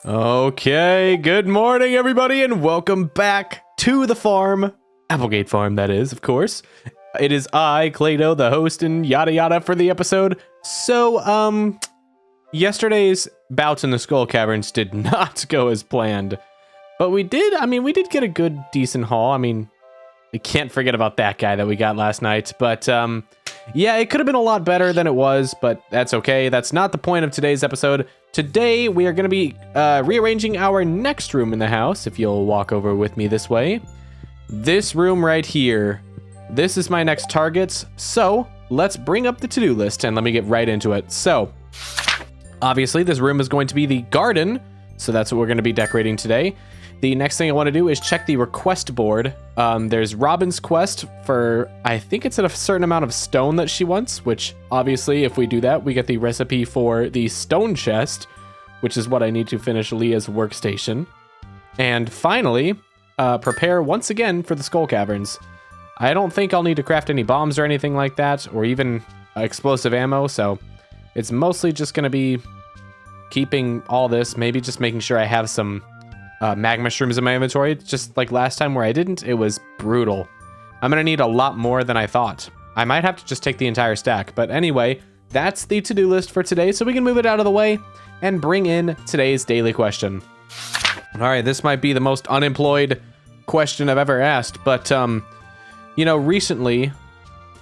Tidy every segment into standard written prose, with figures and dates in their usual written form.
Okay, good morning, everybody, and welcome back to the farm. Applegate Farm, that is, of course. It is I, ClayDoh, the host, and yada yada for the episode. So, yesterday's bouts in the Skull Caverns did not go as planned. But we did get a good, decent haul. I mean, we can't forget about that guy that we got last night. But, yeah, it could have been a lot better than it was, but that's okay. That's not the point of today's episode. Today, we are going to be rearranging our next room in the house, if you'll walk over with me this way. This room right here. This is my next targets. So, let's bring up the to-do list and let me get right into it. So, obviously, this room is going to be the garden. So that's what we're going to be decorating today. The next thing I want to do is check the request board. There's Robin's quest for, I think it's a certain amount of stone that she wants, which obviously if we do that, we get the recipe for the stone chest, which is what I need to finish Leah's workstation. And finally, prepare once again for the Skull Caverns. I don't think I'll need to craft any bombs or anything like that, or even explosive ammo, so it's mostly just going to be keeping all this, maybe just making sure I have some magma shrooms in my inventory. Just like last time where I didn't, it was brutal. I'm gonna need a lot more than I thought. I might have to just take the entire stack, but anyway, that's the to-do list for today, so we can move it out of the way and bring in today's daily question. All right, this might be the most unemployed question I've ever asked, but you know, recently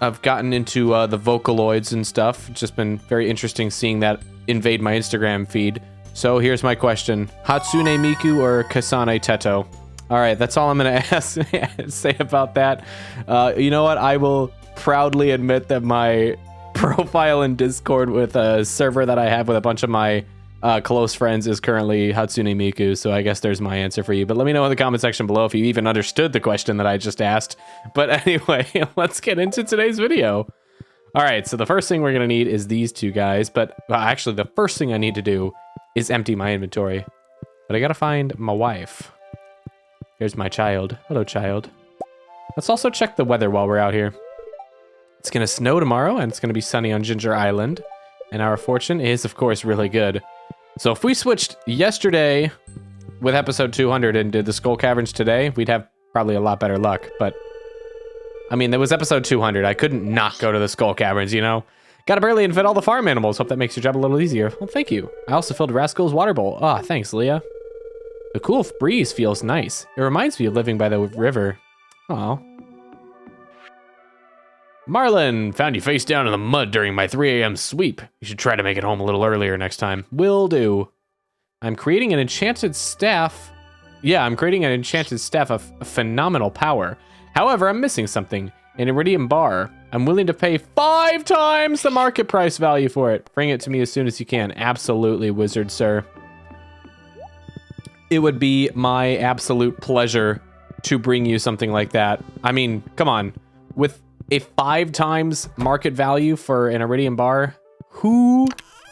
I've gotten into the Vocaloids and stuff. It's just been very interesting seeing that invade my Instagram feed. So here's my question. Hatsune Miku or Kasane Teto? All right, that's all I'm going to say about that. You know what? I will proudly admit that my profile in Discord with a server that I have with a bunch of my close friends is currently Hatsune Miku, so I guess there's my answer for you. But let me know in the comment section below if you even understood the question that I just asked. But anyway, let's get into today's video. All right, so the first thing we're going to need is these two guys. But actually, the first thing I need to do is empty my inventory. But I gotta find my wife. Here's my child. Hello, child. Let's also check the weather while we're out here. It's gonna snow tomorrow, and it's gonna be sunny on Ginger Island. And our fortune is, of course, really good. So if we switched yesterday with episode 200 and did the Skull Caverns today, we'd have probably a lot better luck. But, I mean, there was episode 200. I couldn't not go to the Skull Caverns, you know? Gotta barely invent all the farm animals. Hope that makes your job a little easier. Well, thank you. I also filled Rascal's water bowl. Ah, thanks, Leah. The cool breeze feels nice. It reminds me of living by the river. Aw. Marlin, found you face down in the mud during my 3 a.m. sweep. You should try to make it home a little earlier next time. Will do. I'm creating an enchanted staff. Yeah, I'm creating an enchanted staff of phenomenal power. However, I'm missing something. An iridium bar. I'm willing to pay 5 times the market price value for it. Bring it to me as soon as you can. Absolutely, wizard sir. It would be my absolute pleasure to bring you something like that. I mean, come on. With a 5 times market value for an iridium bar, who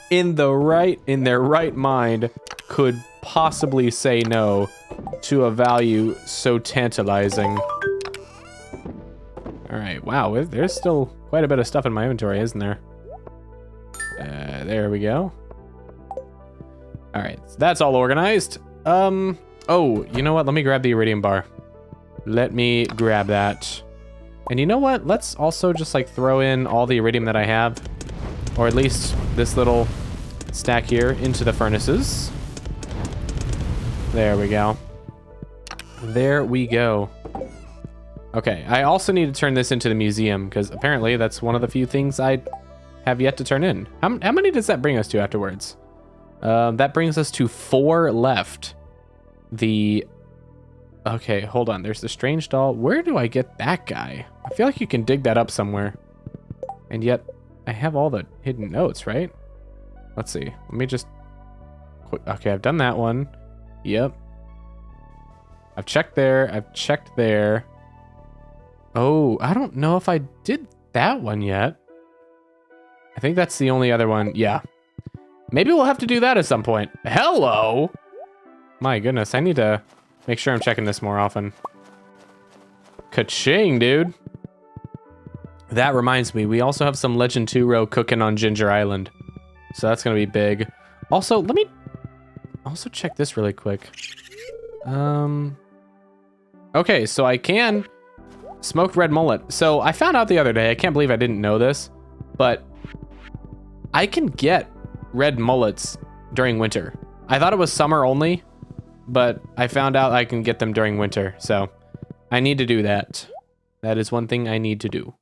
in their right mind could possibly say no to a value so tantalizing? All right, wow, there's still quite a bit of stuff in my inventory, isn't there? There we go. All right, so that's all organized. Oh, you know what? Let me grab the iridium bar. Let me grab that. And you know what? Let's also just like throw in all the iridium that I have, or at least this little stack here, into the furnaces. There we go. There we go. Okay, I also need to turn this into the museum, because apparently that's one of the few things I have yet to turn in. How many does that bring us to afterwards? That brings us to 4 left. Okay, hold on. There's the strange doll. Where do I get that guy? I feel like you can dig that up somewhere. And yet, I have all the hidden notes, right? Let's see. Let me just... Okay, I've done that one. Yep. I've checked there. I've checked there. Oh, I don't know if I did that one yet. I think that's the only other one. Yeah. Maybe we'll have to do that at some point. Hello! My goodness, I need to make sure I'm checking this more often. Ka-ching, dude. That reminds me, we also have some Legend 2 row cooking on Ginger Island. So that's going to be big. Also, let me also check this really quick. Okay, so I can smoked red mullet. So I found out the other day, I can't believe I didn't know this, but I can get red mullets during winter. I thought it was summer only, but I found out I can get them during winter. So I need to do that. That is one thing I need to do.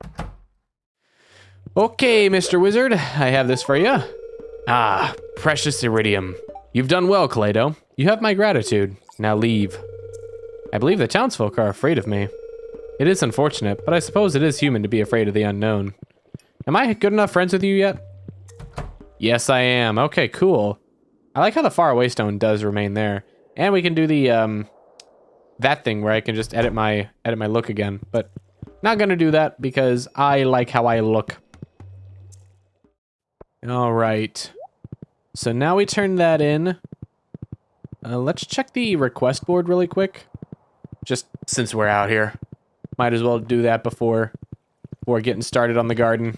Okay, Mr. Wizard, I have this for you. Ah, precious iridium. You've done well, ClayDoh. You have my gratitude. Now leave. I believe the townsfolk are afraid of me. It is unfortunate, but I suppose it is human to be afraid of the unknown. Am I good enough friends with you yet? Yes, I am. Okay, cool. I like how the faraway stone does remain there. And we can do the, that thing where I can just edit my look again. But not gonna do that because I like how I look. All right. So now we turn that in. Let's check the request board really quick. Just since we're out here. Might as well do that before getting started on the garden.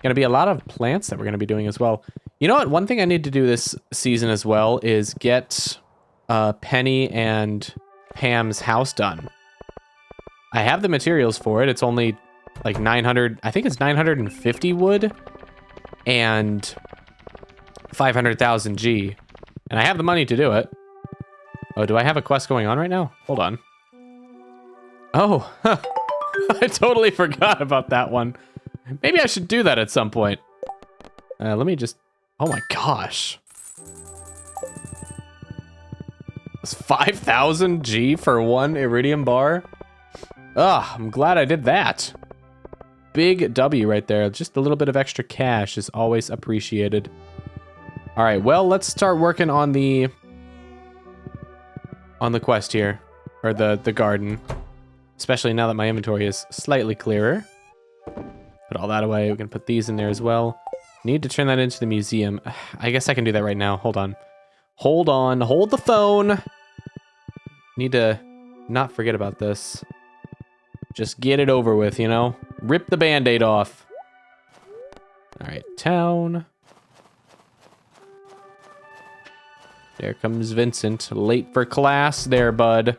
Gonna be a lot of plants that we're gonna be doing as well. You know what? One thing I need to do this season as well is get Penny and Pam's house done. I have the materials for it. It's only like 900, I think it's 950 wood and 500,000 G. And I have the money to do it. Oh, do I have a quest going on right now? Hold on. Oh, I totally forgot about that one. Maybe I should do that at some point. Let me just, oh my gosh. It's 5,000 G for one iridium bar. Ugh, I'm glad I did that. Big W right there. Just a little bit of extra cash is always appreciated. All right, well, let's start working on the quest here, or the garden. Especially now that my inventory is slightly clearer. Put all that away. We can put these in there as well. Need to turn that into the museum. I guess I can do that right now. Hold on. Hold on. Hold the phone. Need to not forget about this. Just get it over with, you know? Rip the Band-Aid off. All right, town. There comes Vincent. Late for class there, bud.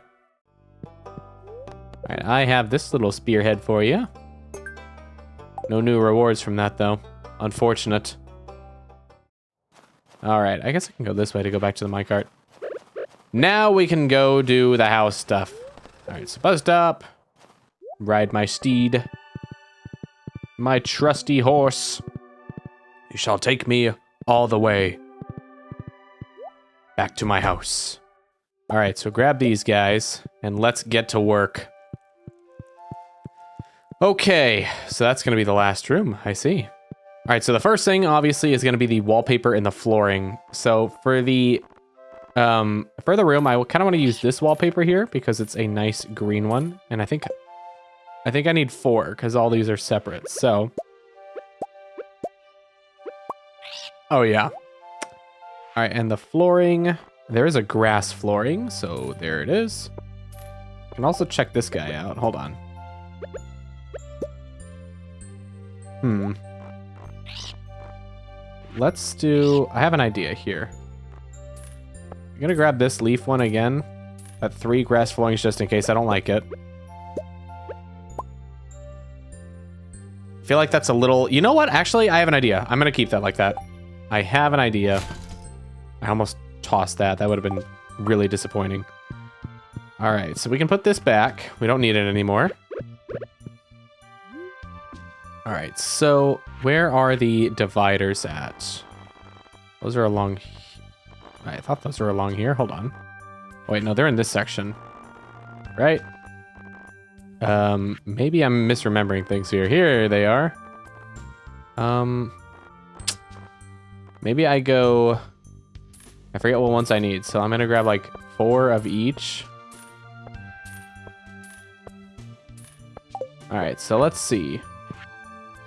All right, I have this little spearhead for you. No new rewards from that, though. Unfortunate. All right, I guess I can go this way to go back to the minecart. Now we can go do the house stuff. All right, so buzzed up. Ride my steed. My trusty horse. You shall take me all the way back to my house. All right, so grab these guys and let's get to work. Okay, so that's gonna be the last room, I see. All right, so the first thing obviously is gonna be the wallpaper and the flooring. So for the room, I kind of want to use this wallpaper here because it's a nice green one. And I think I need 4 because all these are separate, so. Oh yeah. All right, and the flooring, there is a grass flooring, so there it is. I can also check this guy out, hold on. Let's do, I have an idea here. I'm gonna grab this leaf one again. At 3 grass floorings just in case I don't like it. I feel like that's a little, you know what? Actually, I have an idea. I'm gonna keep that like that. I have an idea. I almost tossed that. That would have been really disappointing. All right, so we can put this back. We don't need it anymore. All right, so where are the dividers at? Those are along. I thought those were along here. Hold on. Wait, no, they're in this section, right? Maybe I'm misremembering things here. Here they are. Maybe I go. I forget what ones I need, so I'm gonna grab like 4 of each. All right, so let's see.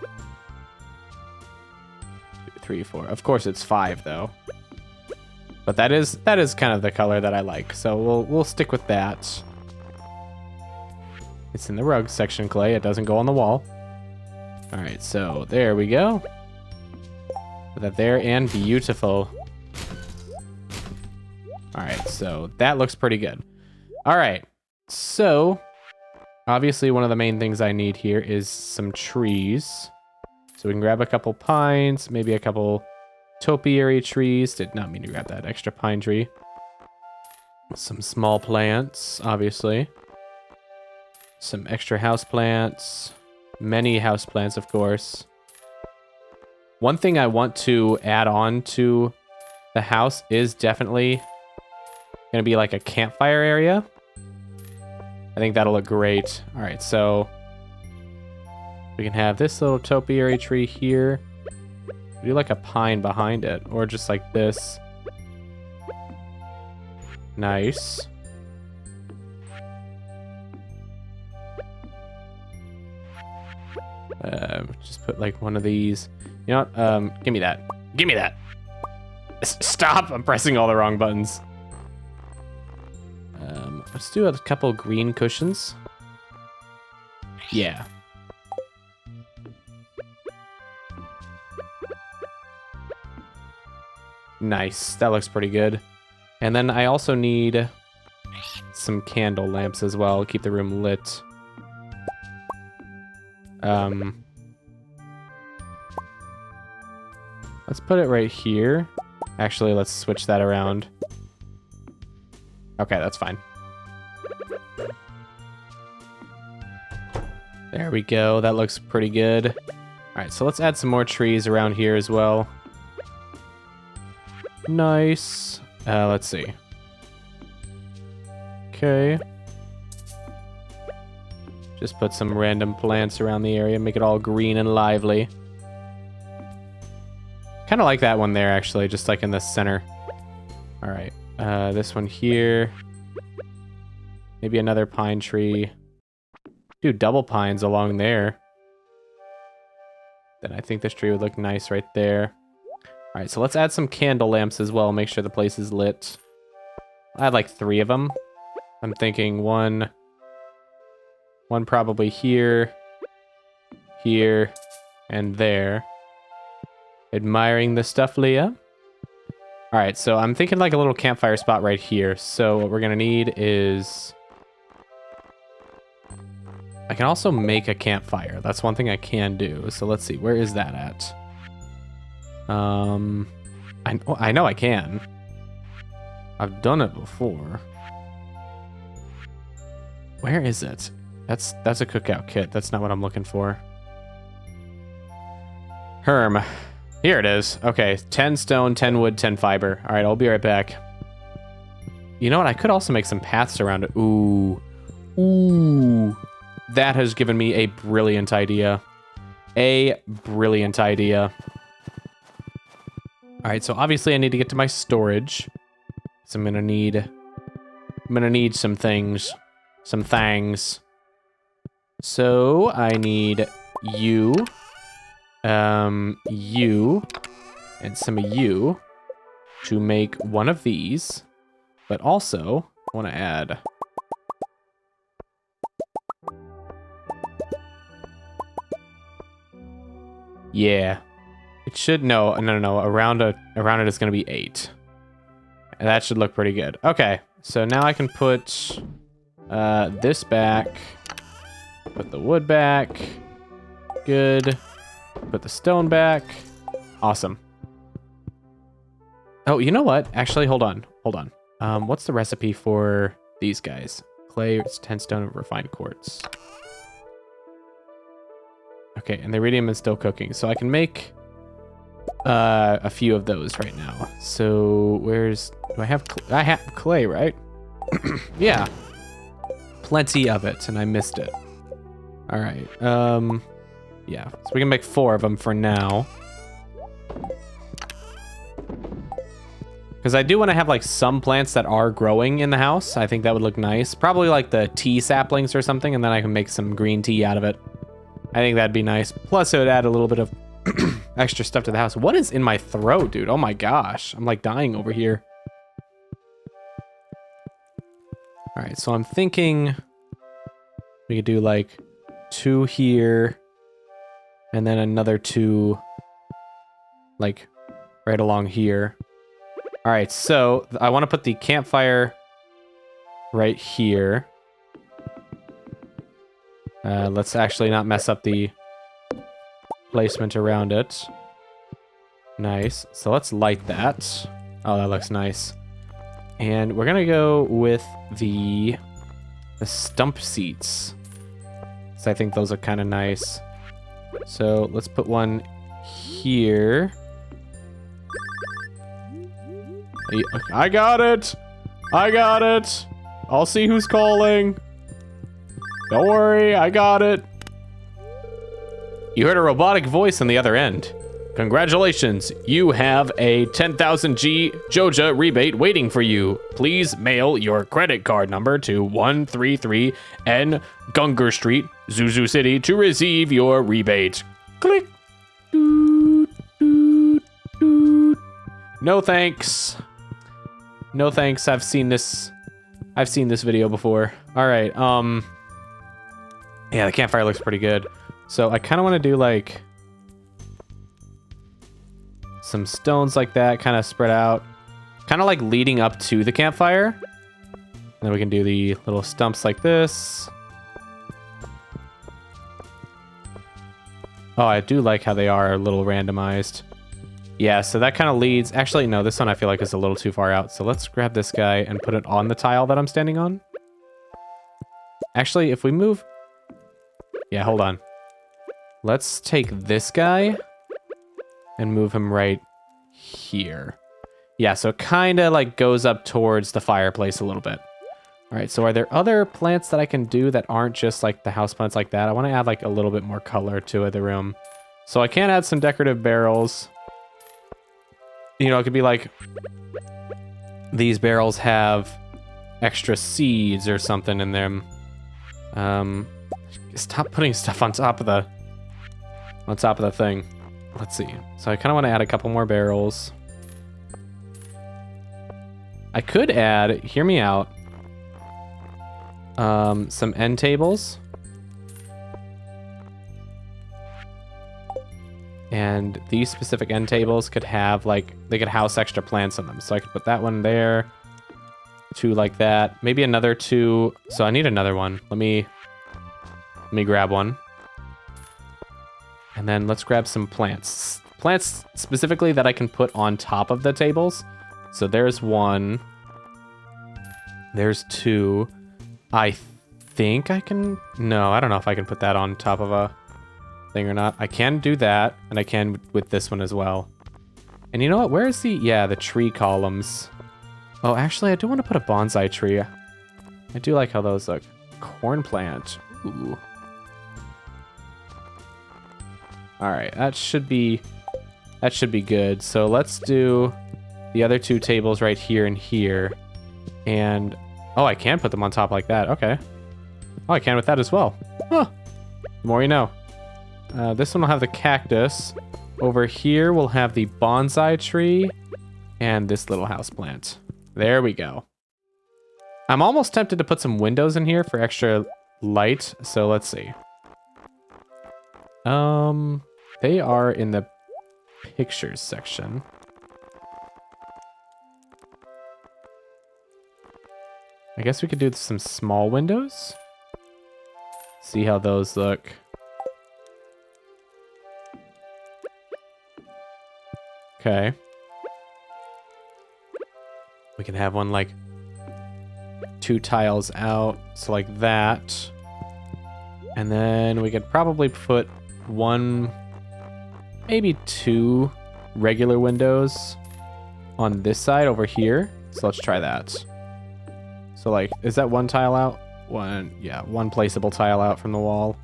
2, 3, 4. Of course, it's 5 though. But that is kind of the color that I like, so we'll stick with that. It's in the rug section, Clay. It doesn't go on the wall. All right, so there we go. Put that there, and beautiful. All right, so that looks pretty good. All right, so obviously one of the main things I need here is some trees. So we can grab a couple pines, maybe a couple topiary trees. Did not mean to grab that extra pine tree. Some small plants, obviously. Some extra house plants. Many house plants, of course. One thing I want to add on to the house is definitely going to be like a campfire area. I think that'll look great. All right, so we can have this little topiary tree here. Do like a pine behind it, or just like this. Nice. Just put like one of these. You know what? Give me that. Give me that. Stop! I'm pressing all the wrong buttons. Let's do a couple green cushions. Yeah. Nice. That looks pretty good. And then I also need some candle lamps as well. Keep the room lit. Let's put it right here. Actually, let's switch that around. Okay, that's fine. There we go. That looks pretty good. All right, so let's add some more trees around here as well. Nice. Let's see. Okay. Just put some random plants around the area, make it all green and lively. Kind of like that one there, actually, just like in the center. All right. This one here. Maybe another pine tree. Do double pines along there. Then I think this tree would look nice right there. All right, so let's add some candle lamps as well. Make sure the place is lit. I had like 3 of them. I'm thinking one probably here, here, and there. Admiring the stuff, Leah. All right, so I'm thinking like a little campfire spot right here. So what we're gonna need is... I can also make a campfire. That's one thing I can do. So let's see, where is that at? I know I can. I've done it before. Where is it? That's a cookout kit. That's not what I'm looking for. Herm. Here it is. Okay, 10 stone, 10 wood, 10 fiber. All right, I'll be right back. You know what? I could also make some paths around it. Ooh. Ooh. That has given me a brilliant idea. A brilliant idea. All right, so obviously I need to get to my storage. So I'm gonna need some things. Some things. So I need you. You. And some of you. To make one of these. But also, I want to add... Yeah. It should, no. Around it is going to be 8. And that should look pretty good. Okay, so now I can put this back. Put the wood back. Good. Put the stone back. Awesome. Oh, you know what? Actually, hold on. What's the recipe for these guys? Clay, it's 10 stone, and refined quartz. Okay, and the iridium is still cooking, so I can make a few of those right now. So do I have clay, right? Yeah, plenty of it, and I missed it. All right, yeah, so we can make 4 of them for now. Because I do want to have like some plants that are growing in the house. I think that would look nice. Probably like the tea saplings or something, and then I can make some green tea out of it. I think that'd be nice. Plus, it would add a little bit of extra stuff to the house. What is in my throat, dude? Oh my gosh. I'm like dying over here. All right, so I'm thinking we could do like 2 here and then another 2 like right along here. All right, so I want to put the campfire right here. Let's actually not mess up the placement around it. Nice. So let's light that. Oh, that looks nice. And we're gonna go with the stump seats. So I think those are kind of nice. So let's put one here. I got it. I got it. I'll see who's calling. Don't worry, I got it. You heard a robotic voice on the other end. Congratulations, you have a 10,000 G Joja rebate waiting for you. Please mail your credit card number to 133 N Gunger Street, Zuzu City to receive your rebate. Click. Doot, doot, doot. No thanks. No thanks. I've seen this video before. All right. Yeah, the campfire looks pretty good. So I kind of want to do like some stones like that, kind of spread out, kind of like leading up to the campfire. And then we can do the little stumps like this. Oh, I do like how they are a little randomized. Yeah, so that kind of leads... Actually, no, this one I feel like is a little too far out. So let's grab this guy and put it on the tile that I'm standing on. Actually, if we move... Yeah, hold on. Let's take this guy and move him right here. Yeah, so it kind of like goes up towards the fireplace a little bit. All right, so are there other plants that I can do that aren't just like the house plants like that? I want to add like a little bit more color to the room. So I can add some decorative barrels. You know, it could be like these barrels have extra seeds or something in them. Stop putting stuff on top of the thing. Let's see. So I kind of want to add a couple more barrels. I could add, hear me out, some end tables. And these specific end tables could have like, they could house extra plants on them. So I could put that one there, two like that, maybe another two. So I need another one. Let me grab one. And then let's grab some plants. Plants specifically that I can put on top of the tables. So there's one. There's two. I think I can... No, I don't know if I can put that on top of a thing or not. I can do that, and I can with this one as well. And you know what? Where is the... Yeah, the tree columns. Oh, actually, I do want to put a bonsai tree. I do like how those look. Corn plant. Ooh. All right, that should be good. So let's do the other two tables right here and here. And, oh, I can put them on top like that. Okay. Oh, I can with that as well. Huh. The more you know. This one will have the cactus. Over here, we'll have the bonsai tree and this little house plant. There we go. I'm almost tempted to put some windows in here for extra light. So let's see. They are in the pictures section. I guess we could do some small windows. See how those look. Okay. We can have one like 2 tiles out, so like that. And then we could probably put 1, maybe 2 regular windows on this side over here. So let's try that. So like, is that 1 tile out? Yeah, 1 placeable tile out from the wall.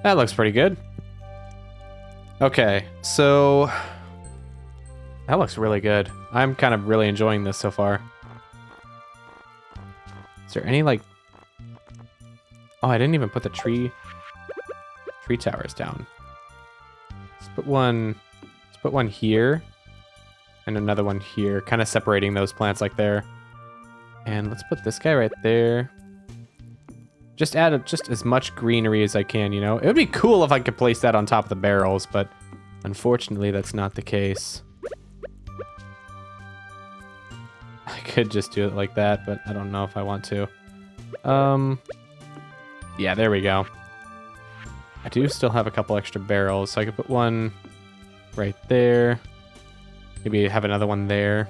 That looks pretty good. Okay, so that looks really good. I'm kind of really enjoying this so far. Is there any like... Oh, I didn't even put the tree towers down. Let's put one here and another one here, kind of separating those plants like there. And let's put this guy right there. Just add just as much greenery as I can, you know? It would be cool if I could place that on top of the barrels, but unfortunately that's not the case. could just do it like that, but I don't know if I want to. Yeah, there we go. I do still have a couple extra barrels, so I could put one right there. Maybe have another one there.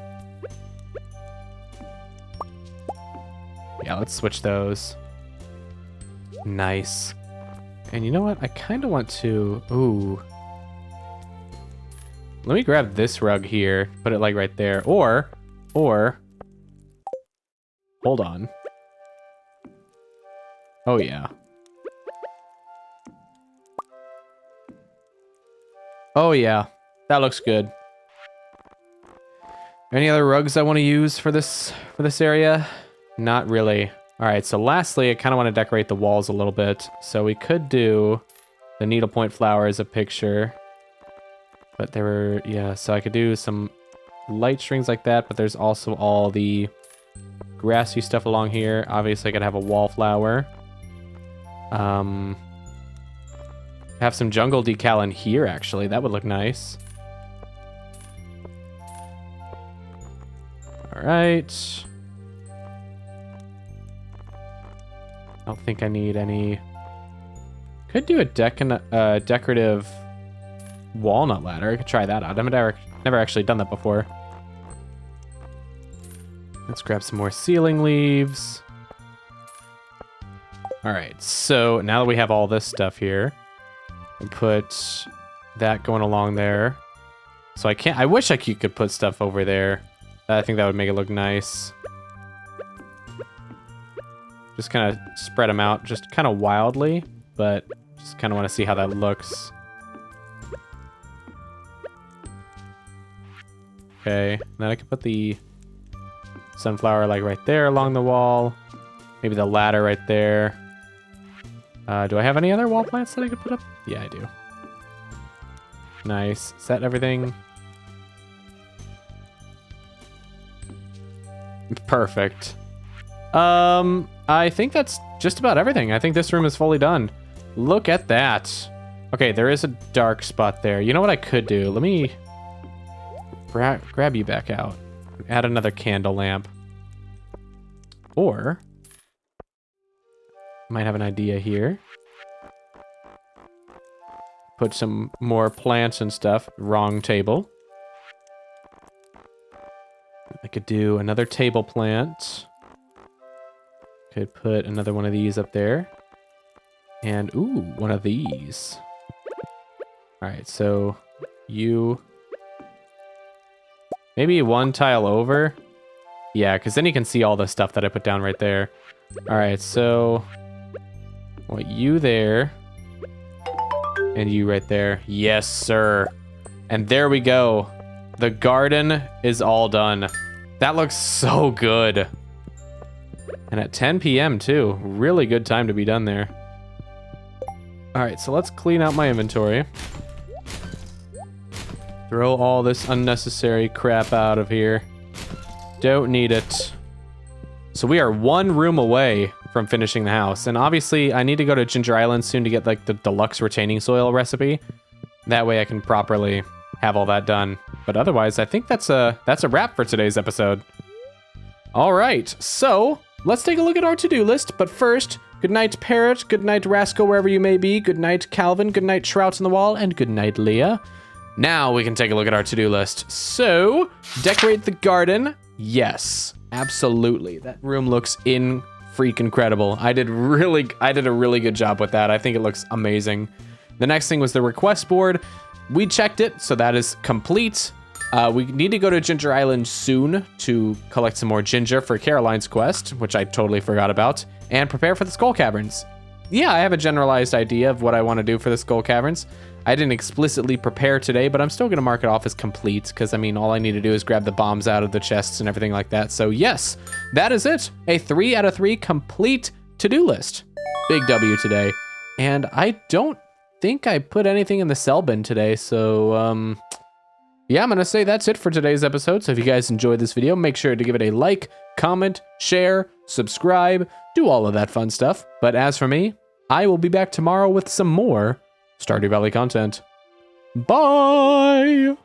Yeah, let's switch those. Nice. And you know what? I kind of want to... Ooh. Let me grab this rug here. Put it like right there. Or... Hold on. Oh, yeah. Oh, yeah. That looks good. Any other rugs I want to use for this area? Not really. All right, so lastly, I kind of want to decorate the walls a little bit. So we could do the needlepoint flower as a picture. But there were, yeah, so I could do some light strings like that, but there's also all the grassy stuff along here. Obviously, I could have a wallflower. Have some jungle decal in here, actually. That would look nice. All right. I don't think I need any. Could do a decorative walnut ladder. I could try that out. I've never actually done that before. Let's grab some more ceiling leaves. All right, so now that we have all this stuff here, we put that going along there. So I wish I could put stuff over there. I think that would make it look nice. Just kind of spread them out, just kind of wildly, but just kind of want to see how that looks. Okay, then I can put the sunflower like right there along the wall. Maybe the ladder right there. Do I have any other wall plants that I could put up? Yeah, I do. Nice. Is that everything? Perfect. I think that's just about everything. I think this room is fully done. Look at that. Okay, there is a dark spot there. You know what I could do? Let me grab you back out. Add another candle lamp. Or... might have an idea here. Put some more plants and stuff. Wrong table. I could do another table plant. Could put another one of these up there. And, ooh, one of these. Alright, so you... maybe one tile over. Yeah, because then you can see all the stuff that I put down right there. Alright, so... what, you there. And you right there. Yes, sir. And there we go. The garden is all done. That looks so good. And at 10 p.m. too. Really good time to be done there. Alright, so let's clean out my inventory. Throw all this unnecessary crap out of here. Don't need it. So we are one room away from finishing the house. And obviously, I need to go to Ginger Island soon to get like the deluxe retaining soil recipe. That way I can properly have all that done. But otherwise, I think that's a wrap for today's episode. All right, so let's take a look at our to-do list. But first, good night, Parrot. Good night, Rascal, wherever you may be. Good night, Calvin. Good night, Trout on the wall. And good night, Leah. Now we can take a look at our to-do list. So, decorate the garden. Yes, absolutely. That room looks freaking incredible. I did a really good job with that. I think it looks amazing. The next thing was the request board. We checked it, so that is complete. We need to go to Ginger Island soon to collect some more ginger for Caroline's quest, which I totally forgot about, and prepare for the Skull Caverns. Yeah, I have a generalized idea of what I want to do for the Skull Caverns. I didn't explicitly prepare today, but I'm still going to mark it off as complete because, I mean, all I need to do is grab the bombs out of the chests and everything like that. So yes, that is it. A 3 out of 3 complete to-do list. Big W today. And I don't think I put anything in the sell bin today. So, yeah, I'm going to say that's it for today's episode. So if you guys enjoyed this video, make sure to give it a like, comment, share, subscribe, do all of that fun stuff. But as for me, I will be back tomorrow with some more Stardew Valley content. Bye!